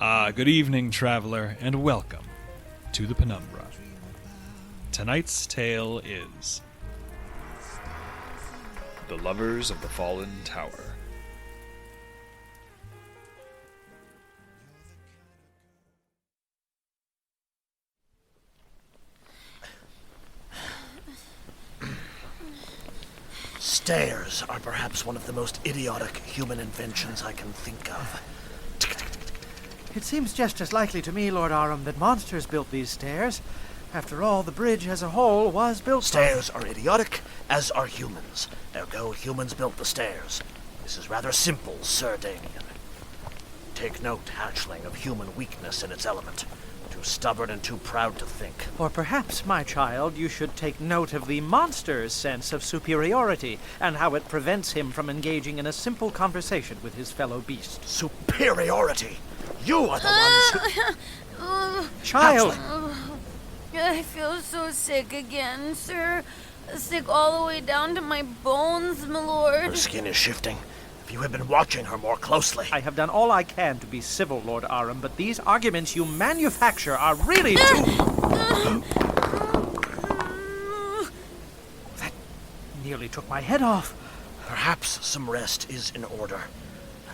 Good evening, traveler, and welcome to the Penumbra. Tonight's tale is The Lovers of the Fallen Tower. Stairs are perhaps one of the most idiotic human inventions I can think of. It seems just as likely to me, Lord Arum, that monsters built these stairs. After all, the bridge as a whole was built Stairs are idiotic, as are humans. Ergo, humans built the stairs. This is rather simple, Sir Damien. Take note, hatchling, of human weakness in its element. Too stubborn and too proud to think. Or perhaps, my child, you should take note of the monster's sense of superiority and how it prevents him from engaging in a simple conversation with his fellow beast. Superiority? You are the ones who... Child! I feel so sick again, sir. Sick all the way down to my bones, my lord. Her skin is shifting. If you had been watching her more closely... I have done all I can to be civil, Lord Arum, but these arguments you manufacture are really too... That nearly took my head off. Perhaps some rest is in order.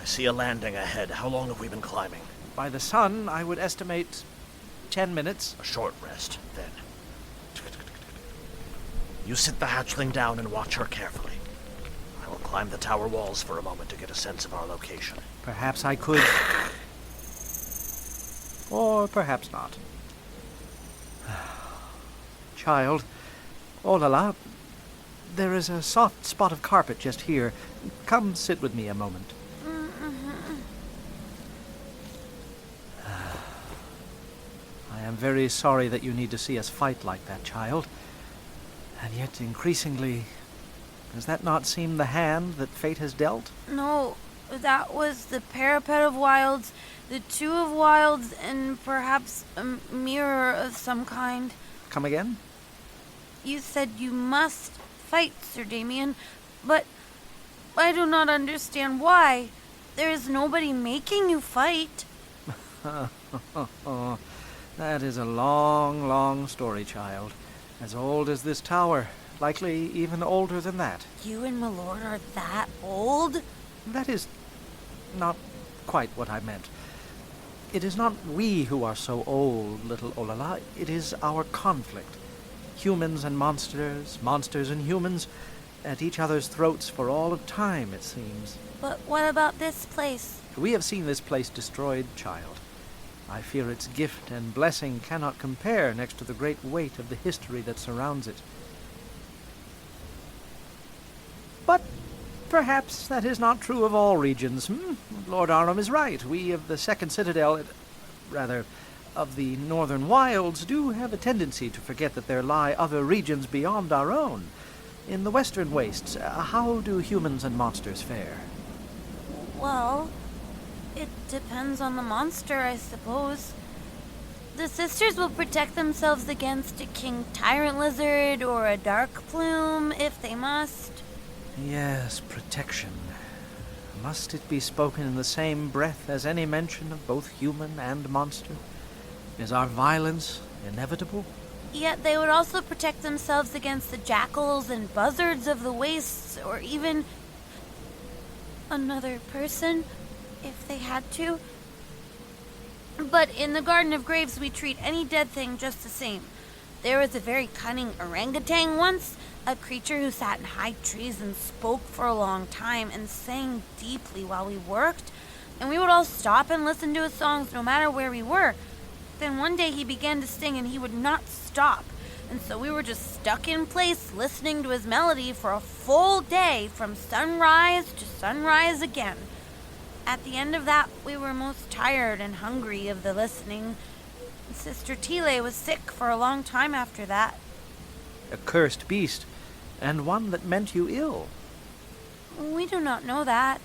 I see a landing ahead. How long have we been climbing? By the sun, I would estimate 10 minutes. A short rest, then. You sit the hatchling down and watch her carefully. I will climb the tower walls for a moment to get a sense of our location. Perhaps I could... Or perhaps not. Child, Olala, there is a soft spot of carpet just here. Come sit with me a moment. I am very sorry that you need to see us fight like that, child. And yet, increasingly, does that not seem the hand that fate has dealt? No, that was the parapet of wilds, the two of wilds, and perhaps a mirror of some kind. Come again? You said you must fight, Sir Damien, but I do not understand why. There is nobody making you fight. That is a long, long story, child. As old as this tower. Likely even older than that. You and my lord are that old? That is not quite what I meant. It is not we who are so old, little Olala. It is our conflict. Humans and monsters, monsters and humans, at each other's throats for all of time, it seems. But what about this place? We have seen this place destroyed, child. I fear its gift and blessing cannot compare next to the great weight of the history that surrounds it. But perhaps that is not true of all regions. Lord Arum is right. We of the second Citadel, rather, of the northern wilds, do have a tendency to forget that there lie other regions beyond our own. In the western wastes, how do humans and monsters fare? Well, it depends on the monster, I suppose. The sisters will protect themselves against a king tyrant lizard or a dark plume, if they must. Yes, protection. Must it be spoken in the same breath as any mention of both human and monster? Is our violence inevitable? Yet they would also protect themselves against the jackals and buzzards of the wastes, or even another person, if they had to. But in the Garden of Graves, we treat any dead thing just the same. There was a very cunning orangutan once, a creature who sat in high trees and spoke for a long time and sang deeply while we worked, and we would all stop and listen to his songs no matter where we were. Then one day he began to sing and he would not stop, and so we were just stuck in place listening to his melody for a full day from sunrise to sunrise again. At the end of that, we were most tired and hungry of the listening. Sister Tile was sick for a long time after that. A cursed beast, and one that meant you ill. We do not know that,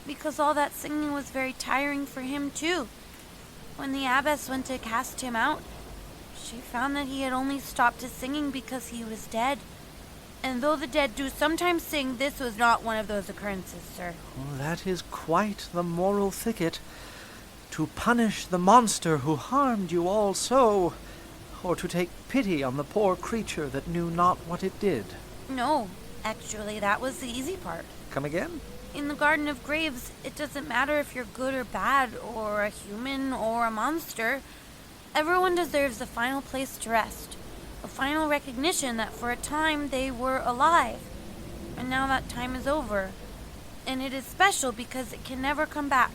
because all that singing was very tiring for him too. When the abbess went to cast him out, she found that he had only stopped his singing because he was dead. And though the dead do sometimes sing, this was not one of those occurrences, sir. Oh, that is quite the moral thicket. to punish the monster who harmed you all so, or to take pity on the poor creature that knew not what it did? No, actually, that was the easy part. Come again? In the Garden of Graves, it doesn't matter if you're good or bad, or a human or a monster. Everyone deserves a final place to rest, a final recognition that for a time they were alive. And now that time is over. And it is special because it can never come back.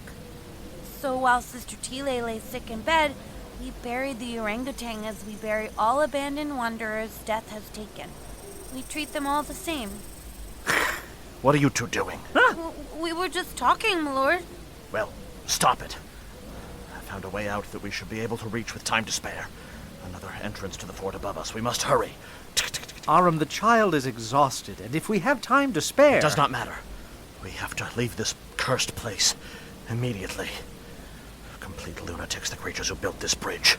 So while Sister Tile lay sick in bed, we buried the orangutan as we bury all abandoned wanderers death has taken. We treat them all the same. What are you two doing? We were just talking, my lord. Well, stop it. I found a way out that we should be able to reach with time to spare. Another entrance to the fort above us. We must hurry. Arum, the child is exhausted, and if we have time to spare... It does not matter. We have to leave this cursed place immediately. Complete lunatics, the creatures who built this bridge.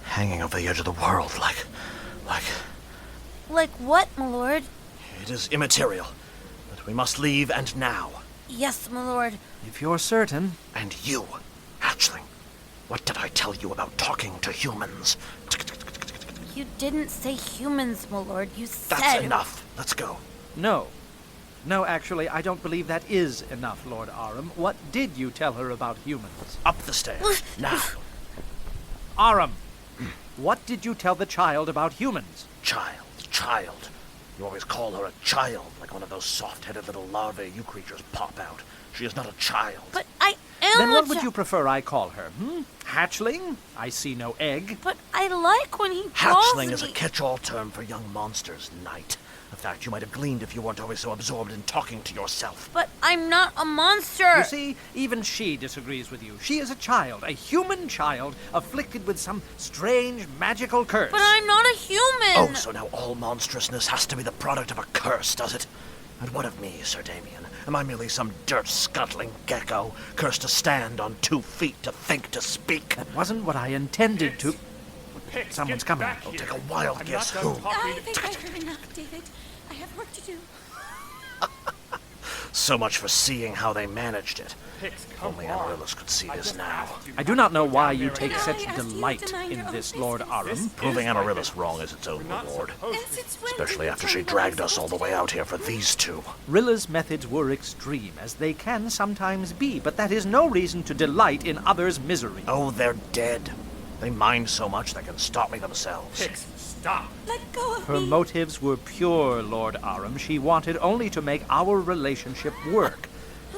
Hanging over the edge of the world like... Like what, my lord? It is immaterial. But we must leave, and now. Yes, my lord. If you're certain... And you, hatchling. What did I tell you about talking to humans? You didn't say humans, my lord. You said... That's enough. Let's go. No. No, actually, I don't believe that is enough, Lord Arum. What did you tell her about humans? Up the stairs. Now. Arum! What did you tell the child about humans? Child. You always call her a child, like one of those soft-headed little larvae you creatures pop out. She is not a child. But I am Then a what would you prefer I call her, Hatchling? I see no egg. But I like when he calls Hatchling me... is a catch-all term for young monsters, Knight. A fact you might have gleaned if you weren't always so absorbed in talking to yourself. But I'm not a monster! You see, even she disagrees with you. She is a child, a human child, afflicted with some strange magical curse. But I'm not a human! Oh, so now all monstrousness has to be the product of a curse, does it? And what of me, Sir Damien? Am I merely some dirt-scuttling gecko, cursed to stand on 2 feet, to think, to speak? That wasn't what I intended to... Someone's coming. I'll take a wild guess who. I think I've heard enough, David. I have work to do. So much for seeing how they managed it. Only Amaryllis could see this now. I do not know why you take I such asked you to delight deny in your this, own Lord business. Arum. Proving Amaryllis wrong is its own reward. And since when Especially did you after tell she me what dragged I'm us all the supposed way to do? out here for these two. Rilla's methods were extreme, as they can sometimes be, but that is no reason to delight in others' misery. Oh, they're dead. They mind so much they can stop me themselves. Stop! Let go of Her me. motives were pure, Lord Arum. She wanted only to make our relationship work.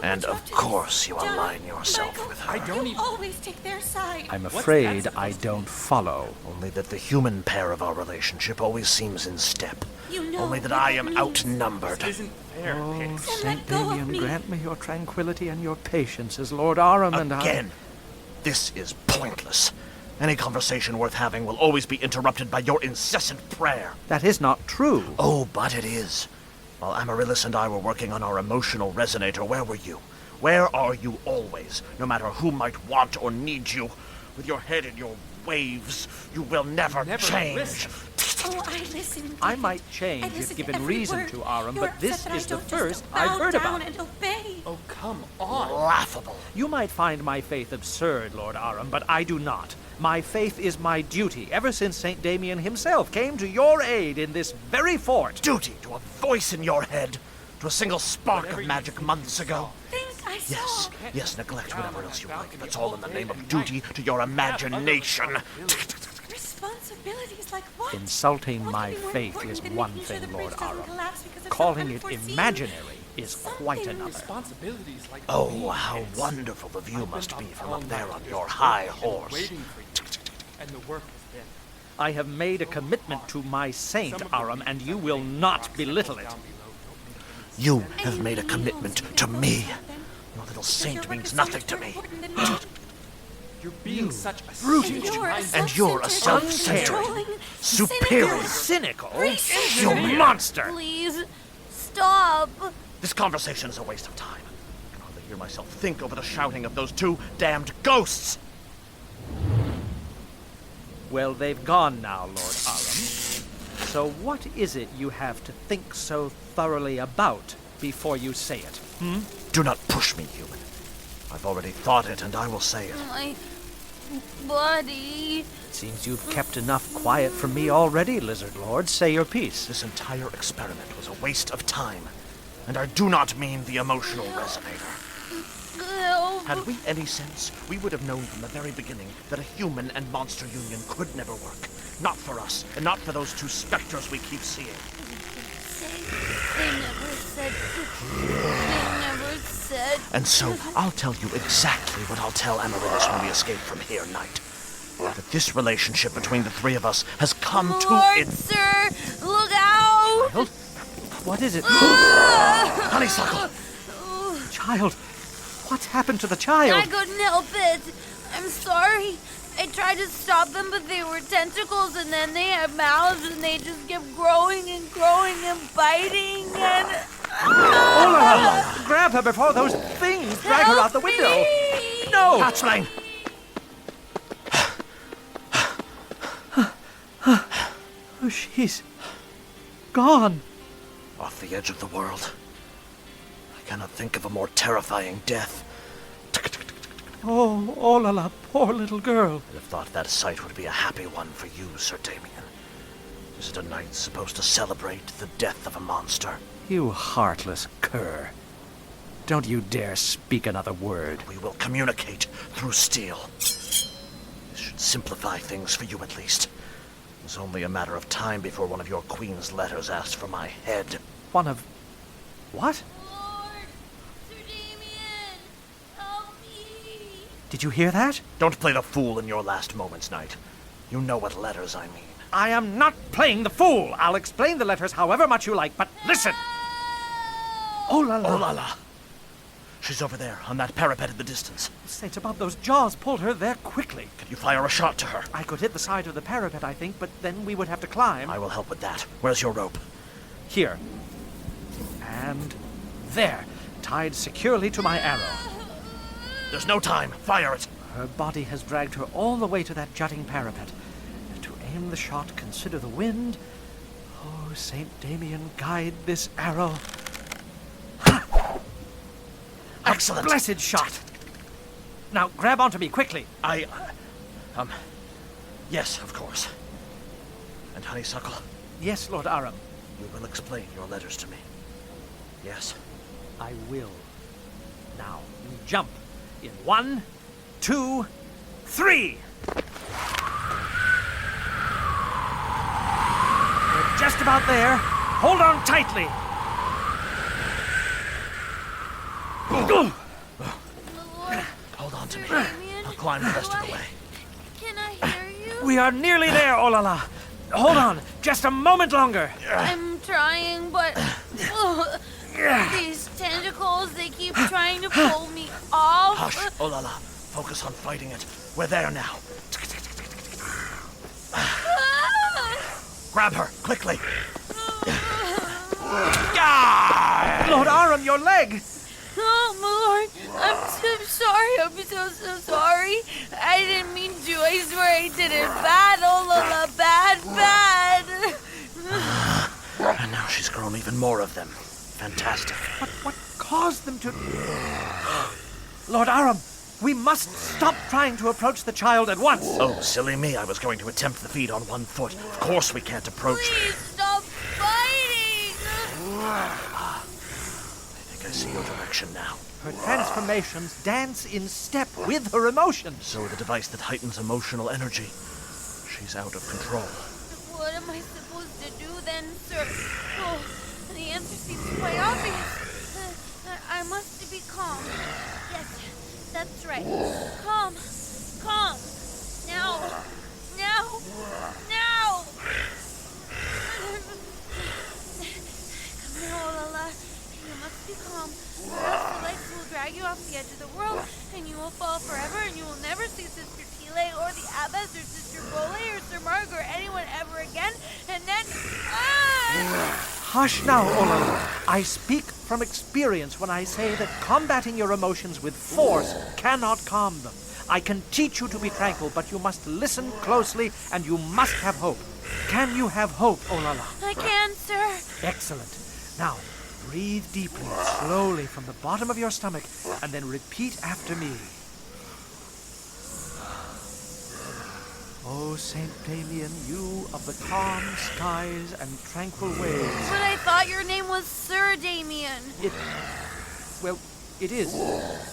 And of course you align yourself Michael, with her. I don't You even... always take their side. I'm What's afraid that I supposed don't follow. Only that the human pair of our relationship always seems in step. You know Only that what I that am means. outnumbered. This isn't fair, Oh, Pix. Then Saint let go of Damien, me. grant me your tranquility and your patience as Lord Arum and I... Again. This is pointless. Any conversation worth having will always be interrupted by your incessant prayer. That is not true. Oh, but it is. While Amaryllis and I were working on our emotional resonator, where were you? Where are you always, no matter who might want or need you? With your head in your waves, you will never change. listen. Oh, I listen. I David. might change I if listen given every reason word. to, Arum, You're but this upset that is I the don't first just I've bow heard down about. and obey. Oh, come on. Laughable. You might find my faith absurd, Lord Arum, but I do not. My faith is my duty, ever since St. Damien himself came to your aid in this very fort. Duty to a voice in your head, to a single spark Whatever of you magic think months you ago. Think I saw. Yes, yes, neglect whatever else you like. That's all in the name of duty to your imagination. Responsibilities like what? Insulting What my could be more faith important is than one making sure thing, the Lord bridge doesn't Arum. collapse because of some Calling it unforeseen- imaginary is quite Something another. Responsibilities like Oh, me, how Pix. wonderful the view I've must been be from all up there night on just your high waiting and horse. waiting for you. And the work is there. I have made a commitment to my saint, Some of the Arum, things and that you lay will in the not box belittle that it. goes down below don't make sense. You And have you made a knows commitment you to can me. vote for them. Your little But saint your work means is so nothing much to more me. important than mine. You're being such a Brutus. And stupid you're a mind- And you're a self-centered, self-centered, controlling, superior. Cynical? Racist. You monster! Please, stop. This conversation is a waste of time. I can hardly hear myself think over the shouting of those two damned ghosts. Well, they've gone now, Lord Arum. So what is it you have to think so thoroughly about before you say it? Do not push me, human. I've already thought it, and I will say it. buddy. Seems you've kept enough quiet from me already, Lizard Lord. Say your piece. This entire experiment was a waste of time. And I do not mean the emotional resonator. Help. Had we any sense, we would have known from the very beginning that a human and monster union could never work. Not for us, and not for those two specters we keep seeing. They never said. They never said. And so, I'll tell you exactly what I'll tell Amaryllis when we escape from here, Knight. That this relationship between the three of us has come to Lord, it. sir, look out! Child? What is it? Honeysuckle! Child! What's happened to the child? I couldn't help it. I'm sorry. I tried to stop them, but they were tentacles, and then they had mouths, and they just kept growing and biting, and... Olala! Grab her before those things drag her out the window! Me! No! Hatchling! Oh, she's gone. Off the edge of the world. I cannot think of a more terrifying death. Oh, Olala, poor little girl. I'd have thought that sight would be a happy one for you, Sir Damien. Is it a night supposed to celebrate the death of a monster? You heartless cur. Don't you dare speak another word. We will communicate through steel. This should simplify things for you at least. It's only a matter of time before one of your queen's letters asks for my head. One of... what? Lord, Sir Damien, help me! Did you hear that? Don't play the fool in your last moments, Knight. You know what letters I mean. I am not playing the fool. I'll explain the letters however much you like, but listen! Olala! Olala! She's over there, on that parapet in the distance. Saints above, those jaws pulled her there quickly. Can you fire a shot to her? I could hit the side of the parapet, I think, but then we would have to climb. I will help with that. Where's your rope? Here. And there, tied securely to my arrow. There's no time. Fire it. Her body has dragged her all the way to that jutting parapet. To aim the shot, consider the wind. Oh, Saint Damien, guide this arrow. Excellent. A blessed shot. Now, grab onto me, quickly. Yes, of course. And Honeysuckle, Yes, Lord Arum. you will explain your letters to me. Yes? I will. Now, you jump. In 1, 2, 3. We're just about there. Hold on tightly. Lord, Hold on to me. Damien, I'll climb the rest of the way. Can I hear you? We are nearly there, Olala. Hold on, just a moment longer. I'm trying, but these tentacles, they keep trying to pull me off. Hush, Olala. Focus on fighting it. We're there now. Grab her, quickly. Lord Arum, your leg. Oh, my Lord, I'm so sorry. I'm so sorry. I didn't mean to. I swear I did it. Bad, Olala, bad. And now she's grown even more of them. Fantastic. But what caused them to... Lord Arum, we must stop trying to approach the child at once. Oh, silly me. I was going to attempt the feat on one foot. Of course we can't approach. Please stop fighting. I think I see your direction now. Her transformations dance in step with her emotions. So the device that heightens emotional energy. She's out of control. What am I supposed to do then, sir? Oh, the answer seems quite obvious. I must be calm. Yes, that's right. Calm. Now. Come now, Olala. You must be calm. Or else the legs will drag you off the edge of the world, and you will fall forever, and you will never see Sister Tile, or the Abbess, or Sister Bole, or Sir Marg, or anyone ever again, and then... Hush now, Olala. I speak from experience when I say that combating your emotions with force cannot calm them. I can teach you to be tranquil, but you must listen closely, and you must have hope. Can you have hope, Olala? I can, sir. Excellent. Now, breathe deeply, slowly from the bottom of your stomach, and then repeat after me. Oh, Saint Damien, you of the calm skies and tranquil waves. But I thought your name was Sir Damien. Well, it is.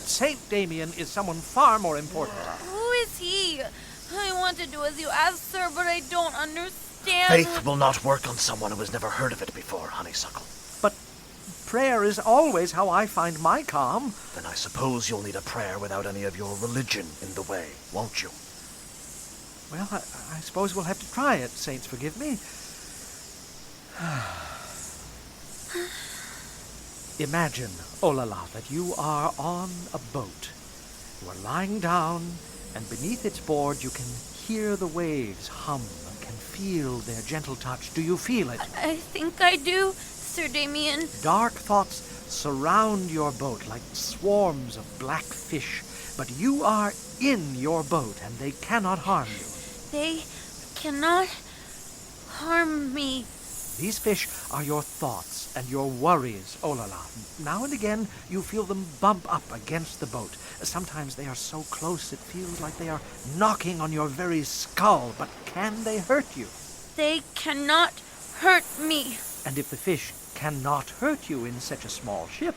Saint Damien is someone far more important. Who is he? I want to do as you ask, sir, but I don't understand. Faith will not work on someone who has never heard of it before, honeysuckle. But prayer is always how I find my calm. Then I suppose you'll need a prayer without any of your religion in the way, won't you? Well, I suppose we'll have to try it, saints forgive me. Imagine, Olala, that you are on a boat. You are lying down, and beneath its board you can hear the waves hum and can feel their gentle touch. Do you feel it? I think I do, Sir Damien. Dark thoughts surround your boat like swarms of black fish, but you are in your boat, and they cannot harm you. They cannot harm me. These fish are your thoughts and your worries, Olala. Now and again, you feel them bump up against the boat. Sometimes they are so close it feels like they are knocking on your very skull. But can they hurt you? They cannot hurt me. And if the fish cannot hurt you in such a small ship,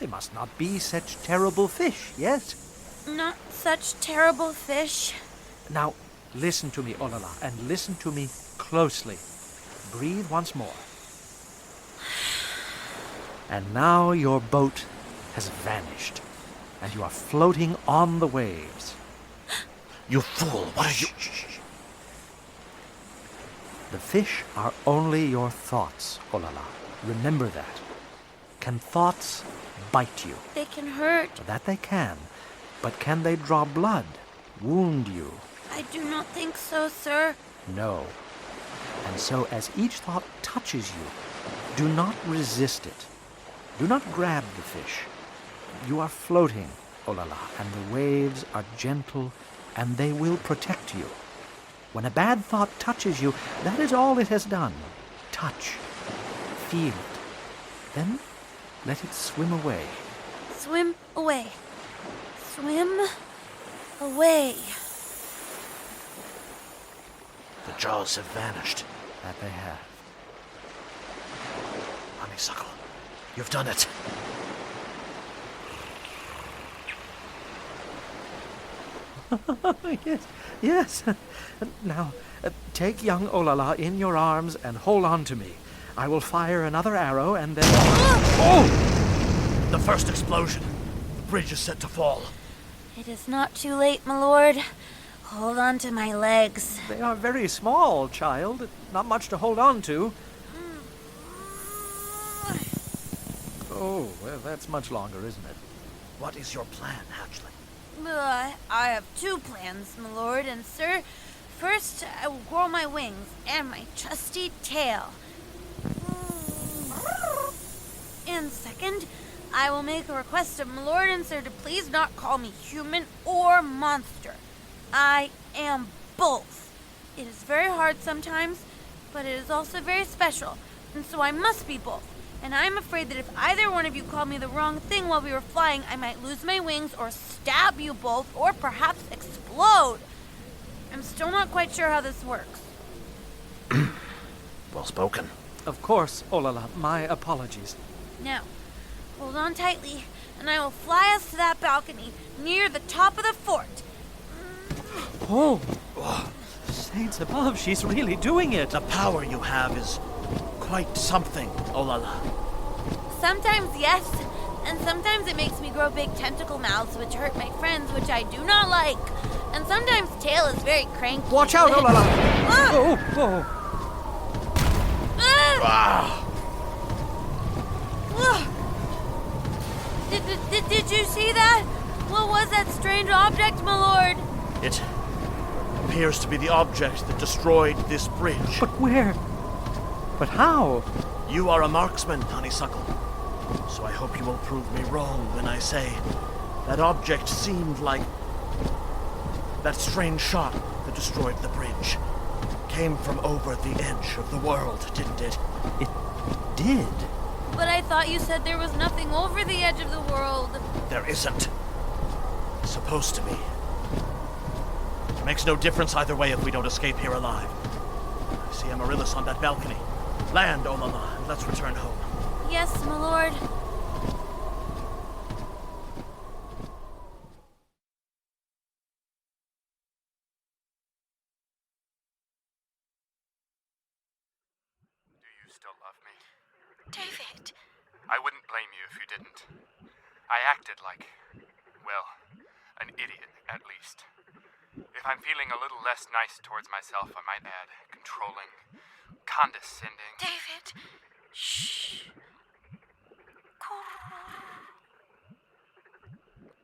they must not be such terrible fish, yes? Not such terrible fish. Now, listen to me, Olala, and listen to me closely. Breathe once more. And now your boat has vanished, and you are floating on the waves. You fool, what are you... The fish are only your thoughts, Olala. Remember that. Can thoughts bite you? They can hurt. That they can. But can they draw blood, wound you? I do not think so, sir. No. And so as each thought touches you, do not resist it. Do not grab the fish. You are floating, Olala, and the waves are gentle, and they will protect you. When a bad thought touches you, that is all it has done. Touch. Feel it. Then let it swim away. Swim away. Swim away. The jaws have vanished. That they have. Honeysuckle, you've done it. Yes. Now, take young Olala in your arms and hold on to me. I will fire another arrow and then... Oh! The first explosion. The bridge is set to fall. It is not too late, my lord. Hold on to my legs. They are very small, child. Not much to hold on to. Oh, well, that's much longer, isn't it? What is your plan, Hatchling? I have two plans, my lord and sir. First, I will grow my wings and my trusty tail. And second, I will make a request of my lord and sir to please not call me human or monster. I am both. It is very hard sometimes, but it is also very special, and so I must be both. And I am afraid that if either one of you called me the wrong thing while we were flying, I might lose my wings or stab you both or perhaps explode. I'm still not quite sure how this works. Well spoken. Of course, Olala. My apologies. Now, hold on tightly, and I will fly us to that balcony near the top of the fort. Oh! Saints above, she's really doing it. The power you have is quite something, Olala. Sometimes yes, and sometimes it makes me grow big tentacle mouths which hurt my friends, which I do not like. And sometimes Tail is very cranky. Watch out, Olala! Ah! Oh! Ah! Ah! Did you see that? What was that strange object, my lord? It appears to be the object that destroyed this bridge. But where? But how? You are a marksman, Honeysuckle. So I hope you will prove me wrong when I say that object seemed like that strange shot that destroyed the bridge. Came from over the edge of the world, didn't it? It did. But I thought you said there was nothing over the edge of the world. There isn't. Supposed to be. Makes no difference either way if we don't escape here alive. I see Amaryllis on that balcony. Land, Olala, and let's return home. Yes, my lord. Do you still love me? David. I wouldn't blame you if you didn't. I acted like, well, an idiot, at least. If I'm feeling a little less nice towards myself, I might add controlling, condescending. David. Shh.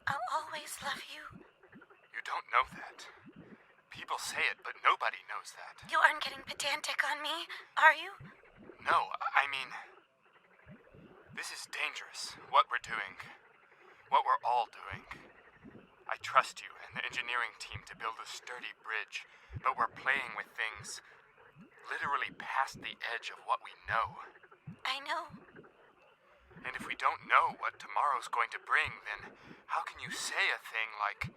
I'll always love you. You don't know that. People say it, but nobody knows that. You aren't getting pedantic on me, are you? No, I mean, this is dangerous, what we're doing. What we're all doing. I trust you and the engineering team to build a sturdy bridge, but we're playing with things literally past the edge of what we know. I know. And if we don't know what tomorrow's going to bring, then how can you say a thing like...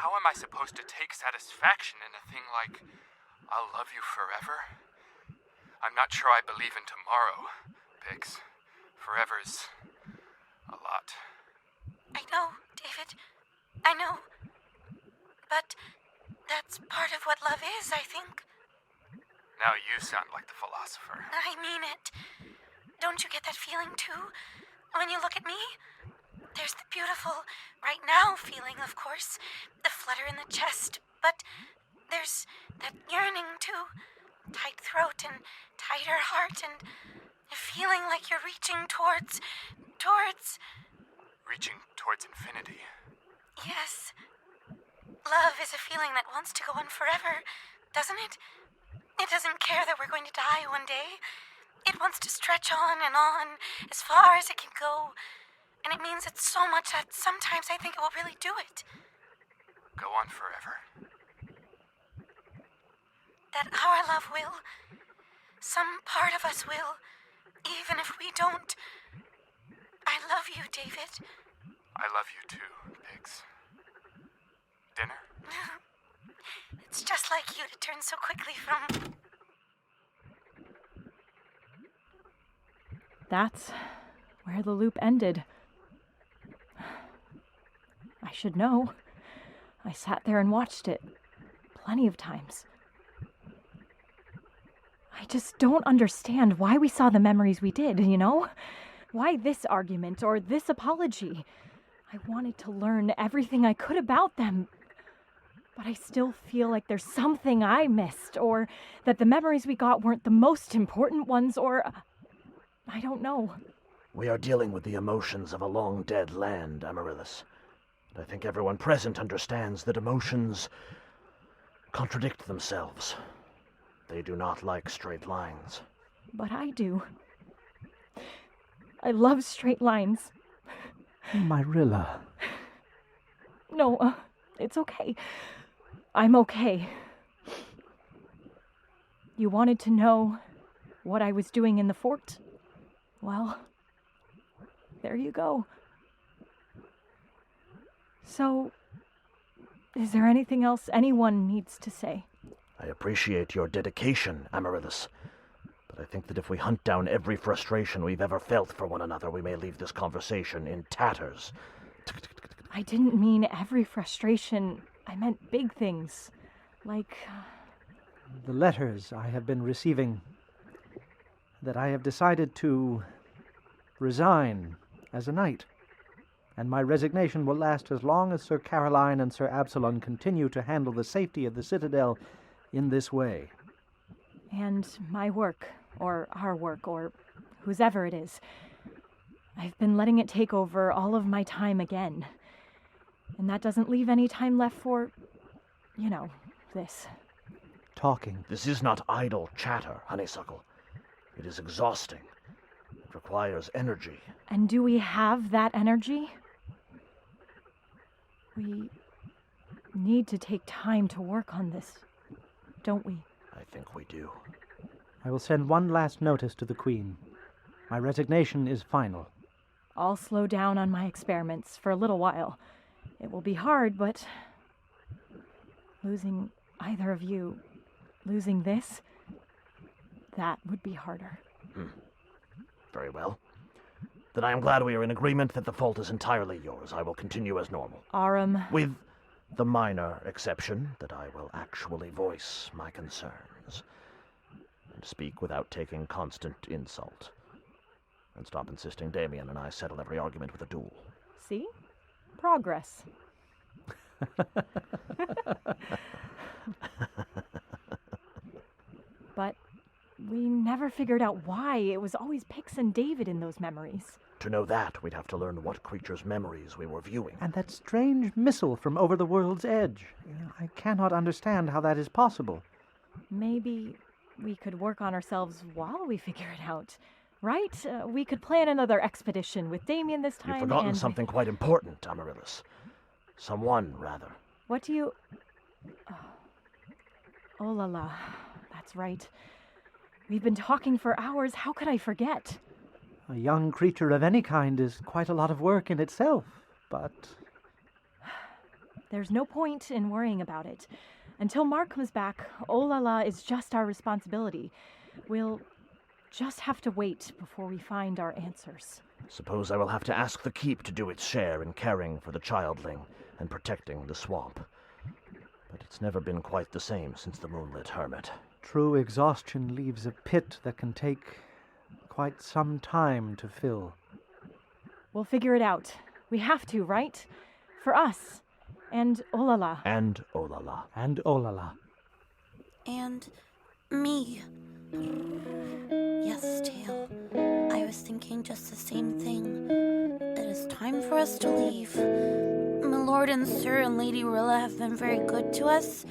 How am I supposed to take satisfaction in a thing like, I'll love you forever? I'm not sure I believe in tomorrow, Biggs. Forever's a lot. I know, David. I know. But that's part of what love is, I think. Now you sound like the philosopher. I mean it. Don't you get that feeling, too? When you look at me? There's the beautiful, right now feeling, of course. The flutter in the chest. But there's that yearning, too. Tight throat and tighter heart and a feeling like you're reaching towards... Reaching towards infinity. Yes. Love is a feeling that wants to go on forever, doesn't it? It doesn't care that we're going to die one day. It wants to stretch on, as far as it can go. And it means it so much that sometimes I think it will really do it. Go on forever. That our love will. Some part of us will. Even if we don't. I love you, David. I love you too, Biggs. Dinner? It's just like you to turn so quickly from... That's where the loop ended. I should know. I sat there and watched it plenty of times. I just don't understand why we saw the memories we did, you know? Why this argument or this apology? I wanted to learn everything I could about them, but I still feel like there's something I missed, or that the memories we got weren't the most important ones, or... I don't know. We are dealing with the emotions of a long-dead land, Amaryllis. And I think everyone present understands that emotions contradict themselves. They do not like straight lines. But I do. I love straight lines. Myrilla. No, it's okay. I'm okay. You wanted to know what I was doing in the fort? Well, there you go. So, is there anything else anyone needs to say? I appreciate your dedication, Amaryllis. But I think that if we hunt down every frustration we've ever felt for one another, we may leave this conversation in tatters. I didn't mean every frustration. I meant big things. Like... The letters I have been receiving, that I have decided to resign as a knight, and my resignation will last as long as Sir Caroline and Sir Absalon continue to handle the safety of the Citadel in this way. And my work, or our work, or whosever it is. I've been letting it take over all of my time again. And that doesn't leave any time left for, you know, this. Talking. This is not idle chatter, Honeysuckle. It is exhausting. It requires energy. And do we have that energy? We need to take time to work on this, don't we? I think we do. I will send one last notice to the Queen. My resignation is final. I'll slow down on my experiments for a little while. It will be hard, but Losing either of you, losing this, that would be harder. Very well. Then I am glad we are in agreement that the fault is entirely yours. I will continue as normal. Arum, With the minor exception that I will actually voice my concerns and speak without taking constant insult. And stop insisting Damien and I settle every argument with a duel. see? Progress. But we never figured out why it was always Pix and David in those memories. To know that, we'd have to learn what creature's memories we were viewing. And that strange missile from over the world's edge. I cannot understand how that is possible. Maybe we could work on ourselves while we figure it out. Right? We could plan another expedition with Damien this time. You've forgotten and something quite important, Amaryllis. Someone, rather. What do you... Olala. That's right. We've been talking for hours. How could I forget? A young creature of any kind is quite a lot of work in itself, but... There's no point in worrying about it. Until Mark comes back, Olala is just our responsibility. We'll just have to wait before we find our answers. Suppose I will have to ask the Keep to do its share in caring for the childling and protecting the swamp. But it's never been quite the same since the Moonlit Hermit. True exhaustion leaves a pit that can take quite some time to fill. We'll figure it out. We have to, right? For us. And Olala. And Olala. And Olala. And me. Yes, Tail. I was thinking just the same thing. It is time for us to leave. My lord and sir and Lady Rilla have been very good to us.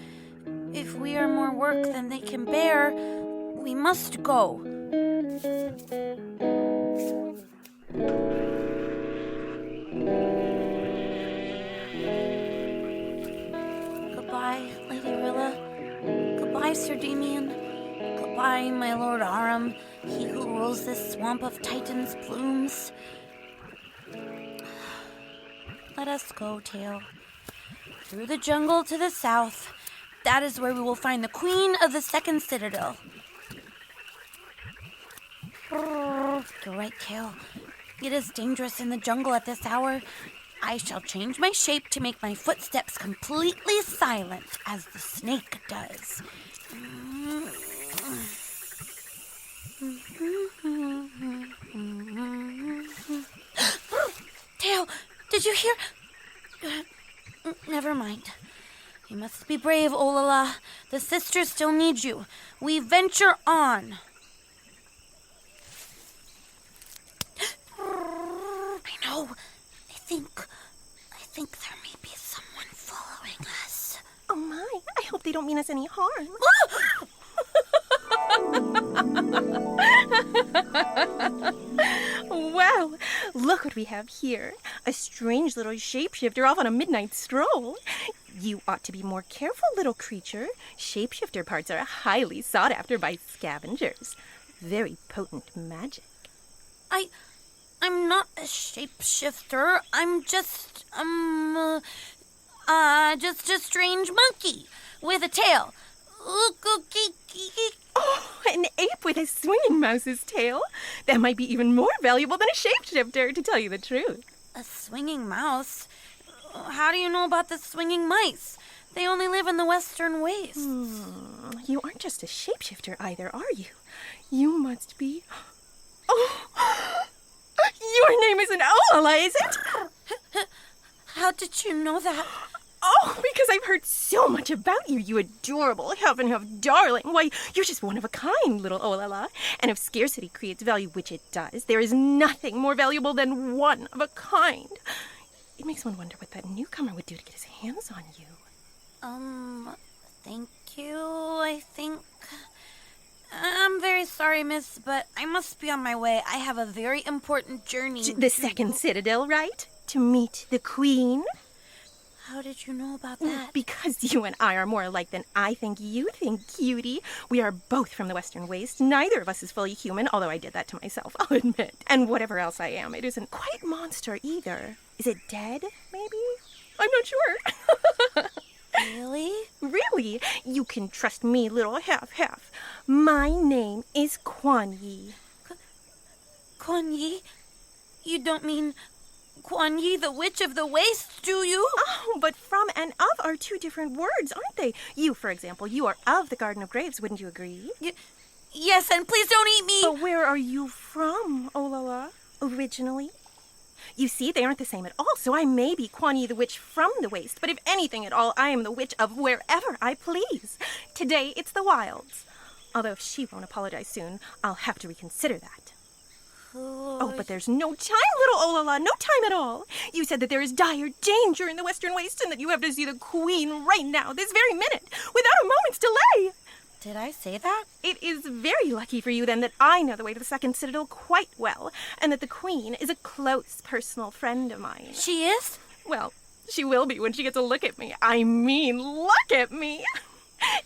If we are more work than they can bear, we must go. Goodbye, Lady Rilla. Goodbye, Sir Damien. Goodbye, my Lord Arum, he who rules this swamp of Titan's plumes. Let us go, Tail. Through the jungle to the south. That is where we will find the Queen of the Second Citadel. You're right, Tail. It is dangerous in the jungle at this hour. I shall change my shape to make my footsteps completely silent, as the snake does. Tail, did you hear? Never mind. You must be brave, Olala. The sisters still need you. We venture on. I know. I think there may be someone following us. Oh my, I hope they don't mean us any harm. Wow, look what we have here. A strange little shapeshifter off on a midnight stroll. You ought to be more careful, little creature. Shapeshifter parts are highly sought after by scavengers. Very potent magic. I'm not a shapeshifter. I'm just a strange monkey with a tail. Oh, an ape with a swinging mouse's tail? That might be even more valuable than a shapeshifter, to tell you the truth. A swinging mouse? How do you know about the swinging mice? They only live in the western waste. You aren't just a shapeshifter either, are you? You must be... Oh! Your name isn't Olala, is it? How did you know that? Oh, because I've heard so much about you, you adorable half-and-half darling. Why, you're just one of a kind, little Olala. And if scarcity creates value, which it does, there is nothing more valuable than one of a kind. It makes one wonder what that newcomer would do to get his hands on you. Thank you, I think. I'm very sorry, miss, but I must be on my way. I have a very important journey. The Second Citadel, right? To meet the Queen? How did you know about that? Because you and I are more alike than I think you think, cutie. We are both from the Western Waste. Neither of us is fully human, although I did that to myself, I'll admit. And whatever else I am, it isn't quite monster either. Is it dead, maybe? I'm not sure. Really? Really? You can trust me, little half-half. My name is Kuan Yi. Kuan Yi? You don't mean Kuan Yi, the Witch of the Waste, do you? Oh, but from and of are two different words, aren't they? You, for example, you are of the Garden of Graves, wouldn't you agree? Yes, and please don't eat me! But where are you from, Olala, originally? You see, they aren't the same at all, so I may be Kuan Yi the Witch from the Waste, but if anything at all, I am the Witch of wherever I please. Today, it's the Wilds. Although if she won't apologize soon, I'll have to reconsider that. Oh, but there's no time, little Olala, no time at all. You said that there is dire danger in the Western Waste and that you have to see the Queen right now, this very minute, without a moment's delay. Did I say that? It is very lucky for you, then, that I know the way to the Second Citadel quite well, and that the Queen is a close personal friend of mine. She is? Well, she will be when she gets a look at me. I mean, look at me!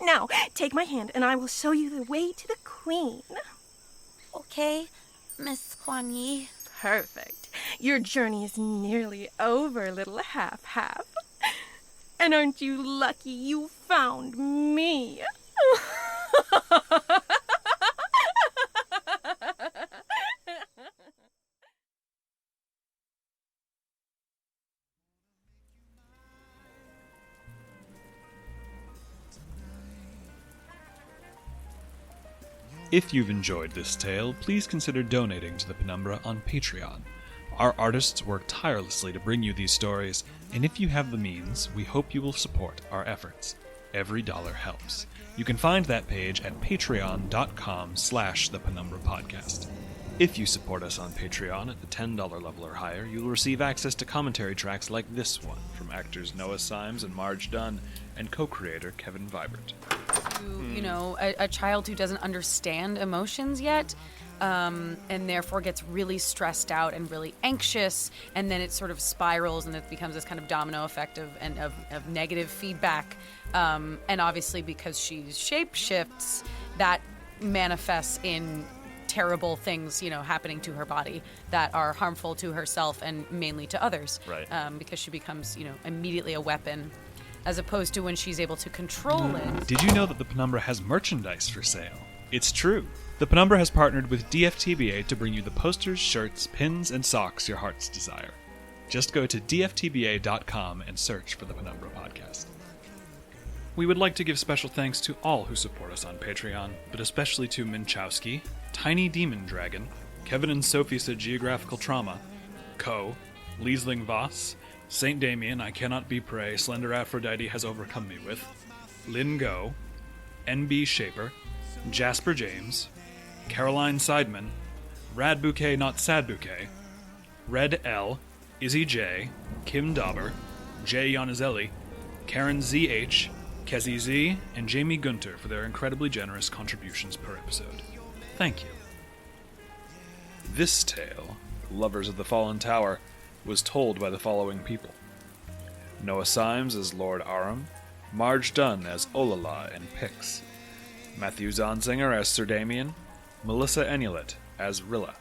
Now, take my hand, and I will show you the way to the Queen. Okay, Miss Kuan Yi. Perfect. Your journey is nearly over, little half-half. And aren't you lucky you found me? If you've enjoyed this tale, please consider donating to the Penumbra on Patreon. Our artists work tirelessly to bring you these stories, and if you have the means, we hope you will support our efforts. Every dollar helps. You can find that page at patreon.com/thpenumbrapodcast. If you support us on Patreon at the $10 level or higher, you will receive access to commentary tracks like this one from actors Noah Symes and Marge Dunn and co-creator Kevin Vibert. You know, a child who doesn't understand emotions yet, and therefore gets really stressed out and really anxious, and then it sort of spirals and it becomes this kind of domino effect of negative feedback. And obviously because she shapeshifts, that manifests in terrible things, happening to her body that are harmful to herself and mainly to others. Right. Because she becomes, immediately a weapon, as opposed to when she's able to control it. Did you know that the Penumbra has merchandise for sale? It's true. The Penumbra has partnered with DFTBA to bring you the posters, shirts, pins, and socks your hearts desire. Just go to dftba.com and search for the Penumbra podcast. We would like to give special thanks to all who support us on Patreon, but especially to Minchowski, Tiny Demon Dragon, Kevin and Sophie said Geographical Trauma, Co, Liesling Voss, Saint Damien, I Cannot Be Prey, Slender Aphrodite Has Overcome Me With, Lynn Go, NB Shaper, Jasper James, Caroline Seidman, Rad Bouquet Not Sad Bouquet, Red L, Izzy J, Kim Dauber, Jay Yonizelli, Karen ZH, Kezi Z, and Jamie Gunter for their incredibly generous contributions per episode. Thank you. This tale, Lovers of the Fallen Tower, was told by the following people: Noah Symes as Lord Arum, Marge Dunn as Olala and Pix, Matthew Zonzinger as Sir Damien, Melissa Enulet as Rilla,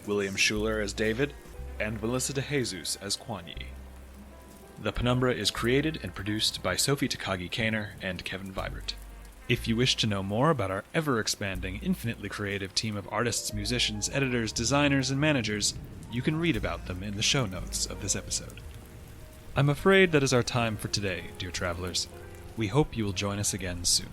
William Schuler as David, and Melissa DeJesus as Kuan Yi. The Penumbra is created and produced by Sophie Takagi Kaner and Kevin Vibert. If you wish to know more about our ever-expanding, infinitely creative team of artists, musicians, editors, designers, and managers, you can read about them in the show notes of this episode. I'm afraid that is our time for today, dear travelers. We hope you will join us again soon.